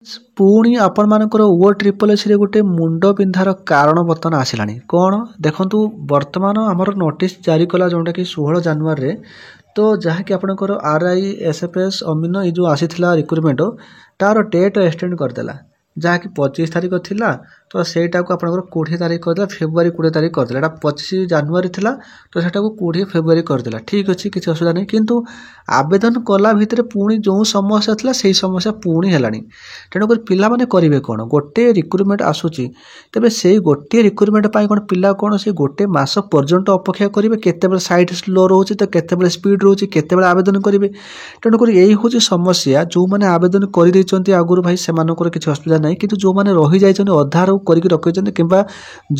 पुणी आपण मानकर ओ ट्रिपल एस गोटे मुंड पिंधार कारण बर्तमान आसलानी कौन देखु बर्तमान आमर नोटिस जारी कला जोटा कि 16 जनवरी तो जहाँकि आपंकर RI SFS अमीन ये जो आसी रिक्रुटमेंट तार डेट एक्सटेंड करदेला जहाँकि 25 तारीख थिला तो सेटा को आपंकर 20 तारीख करदेला फेब्रुआरी 20 तारीख करदेला एटा 25 जनवरी थिला तो सेटा को 20 फेब्रुआरी करदेला ठीक अच्छे किसी असुविधा नहीं किंतु आवेदन कला भितर पुणी जो समस्या थिला से समस्या पुणी हेलानी तेणुक पिला माने करेंगे कौन गोटे रिक्रुटमेंट आसूची तेबे से गोटे रिक्रुटमेंट कौन पिला कौन से गोटे मास पर्यंत अपेक्षा करेंगे केतेबेले साइट स्लो रोचे तो केतेबेले स्पीड रोचे केतेबेले आवेदन करेंगे तेणुक यही हूँ समस्या जो मैंने आवेदन कर आगुरी भाई से किसी असुविधा नहीं किंतु जो मैंने रही जाइछन अधार करके रखिछन किंबा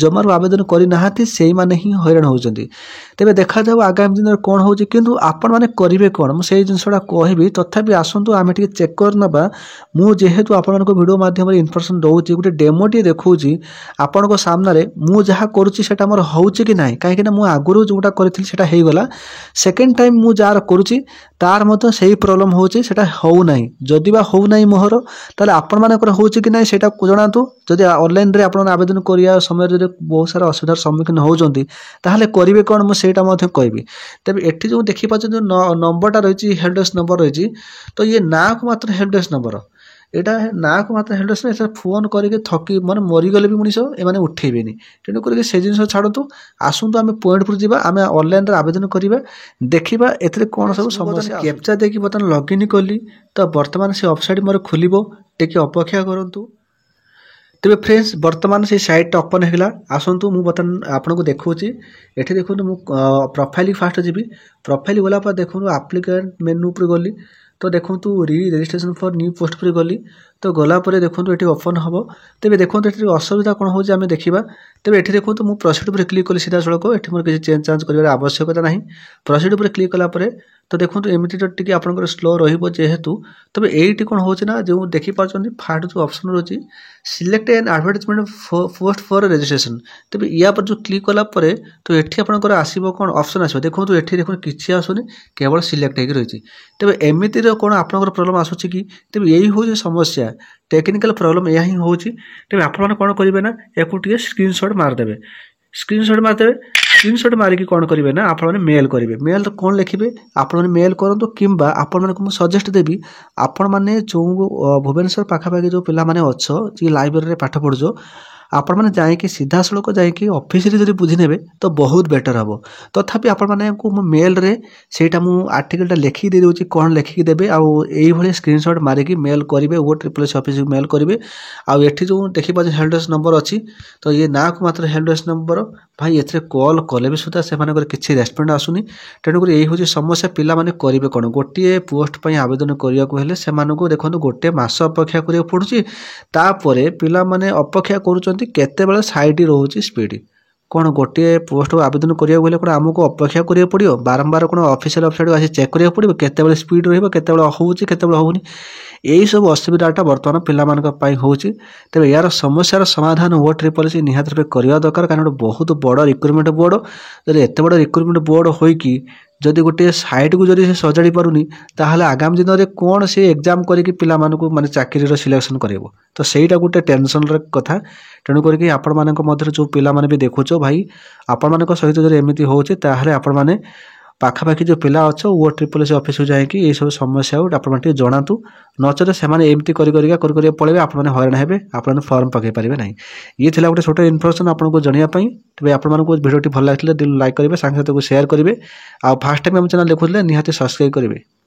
जमार आवेदन करना से माने ही हैरान होउछन्ती तेबे देखा जाऊ आगामी दिन कौन होउछि किंतु आपण माने करिवे कौन मु सेही जिनसटा कहबी तथापि आसंतु आमे टिके चेक कर नबा मु जेहेतु आपनको वीडियो माध्यम इनफॉरमेशन दउछि गोटे डेमो टी देखौछि आपनको सामने रे मु जहा करूछि सेटा मोर होउछि कि नाही काहे कि ना मु आगुरु जोटा करथिल सेटा हेइ गला सेकंड टाइम मु जार करूछि तार मते सेही प्रॉब्लम होउछि सेटा होउ नाही जदि बा होउ नाही मोहर ताले आपण मानकर होउछि कि नाही सेटा जणातु जदि ऑनलाइन रे आपण आवेदन करिया समय रे बहुत सारा असुविधार सम्मुखीन होउछन्ती ताहले करिवे कोन मु सेटा मध्ये कहबी तबे एठी जो देखि पाछ जो नंबरटा रहिछि हेल्प डेस्क नंबर रहिछि तो ये ना को मात्र हेल्प डेस्क नंबर एटा ना को मात्र हेल्प डेस्क एटा फोन करके थकी माने मरि गले भी मनिसो ए माने उठेबेनी तेनु करके से जिंस छाडतु आसुंतु आमे पॉइंट पर जिबा आमे ऑनलाइन रे आवेदन करिबा देखिबा एथरे कोन सब समस्या कैप्चा देखि बतन लॉगिन कली तो वर्तमान से वेबसाइट मोर खुलिबो टिके अपेक्षा करंतु तेरे फ्रेंड्स वर्तमान से साइट ओपन होगा आसतु मु बर्तमान आपको देखुची ये देखो मु प्रोफाइल फास्ट जी प्रोफाइल गला देखो एप्लिकेंट मेनू पर गली तो देखो री रजिस्ट्रेशन फॉर न्यू पोस्ट पर गली तो गलापर देखो ये ओपन हम तेज देखो ये असुविधा कौन हो देखा तेज ये देखो मु प्रोसीड पर क्लिक कली सीधा सड़क ये मोर किसी चेंज चांज कर आवश्यकता ना प्रोसीड पर क्लिक कलापर तो देखो एमती टी आपंकर स्लो रेहेतु तबे ये कौन हो जो देखिपार फास्ट जो ऑप्शन रही select an advertisement post for registration तेज या पर जो क्लिक कलापर तो ये आपंकर आसो कौन ऑप्शन आसो देखो ये देखो किसी आसुनी केवल सिलेक्ट हो रही तेज एमती कौन आपंकर प्रॉब्लम आसूँ कि तेज यही हूँ समस्या टेक्निकल प्रॉब्लम यह ही हूँ तेज आप कौन करेंगे ना या स्क्रीनशॉट मारदेवे स्क्रीनशॉट मारदेवे स्क्रीनशॉट मारिकी कौन करेंगे ना आप मेल करेंगे मेल तो कौन लिखे आप मेल करूँ किंबा आपण को सजेस्ट देवी आपण मैंने जो भुवनेश्वर पाखापाखि जो पिला माने अच्छो जी लाइब्रेरी पाठ पढ़ुछ आपण मैंने जाइए सीधा सड़क जाइए ऑफिस रे जब बुझी नेबे तो बहुत बेटर हम तथापि आपण माने को मेल रे सेटा मु आर्टिकलटा लिखि दे दोची कोन लिखि देबे आ एई भली स्क्रीनशॉट मारिकी मेल करिवे वो ट्रिपल एस ऑफिस मेल करिवे आ एठी जो देखि पा हेल्प डेस्क नंबर अछि तो ये ना को मात्र हेल्प डेस्क नंबर भाई एथरे कॉल कले भी सुधा से मानकर किछि रेस्पॉन्ड आसुनी तेणुकर यही हूँ समस्या पिला माने करिवे कोन गोटे पोस्ट पई आवेदन करिया को हेले से मानको देखंतु गोटे मास अपेक्षा करिया पड़ुची तापरे पिला माने अपेक्षा करूचंती केतेबेले साइट रोची स्पीड कौन गोटे पोस्ट आवेदन करिया गले कोन हमको अपेक्षा करिया पड़ियो बारंबार कोन ऑफिशियल वेबसाइट आसी चेक करिया पड़ियो केतेबेले स्पीड रहइबो केतेबेले होउची केतेबेले होउनी यही सब असुविधाटा बर्तमान पिला होउची तबे यार समस्यार समाधान वो ट्रिपल एस निहात रूपे करिया दरकार कारण बहुत बड़ रिक्रुटमेंट बोर्ड जदि एते बड़ रिक्रुटमेंट बोर्ड होई कि जदि गोटे साइट को जदि से सजाड़ी पारुनी ताहले आगामी दिन में कौन से एग्जाम करके पिला मानकु माने चाकरी सिलेक्शन करेबो तो सेटा गोटे टेंशन कथा तेणु करके आपण मानक मध्य जो पिला माने भी देखुछ भाई आपण मानक सहित जदि एमिति होउचे ताहले आपण माने पाखापाखि जो पिला अच्छ वो ट्रिपल एस ऑफिस जाइए ये सब समस्या आप जनातु नचले से एमती कर पड़े आप हैरान हे आप फॉर्म पकई पारे ना ये थी गोटे छोटे इनफॉरमेशन आपको जनवाई तेज आपको भिडियो भल लगे लाइक करेंगे सांगे साथ शेयर करेंगे आ फास्ट टाइम आम चैनल देखुले निहाती सब्सक्राइब करेंगे।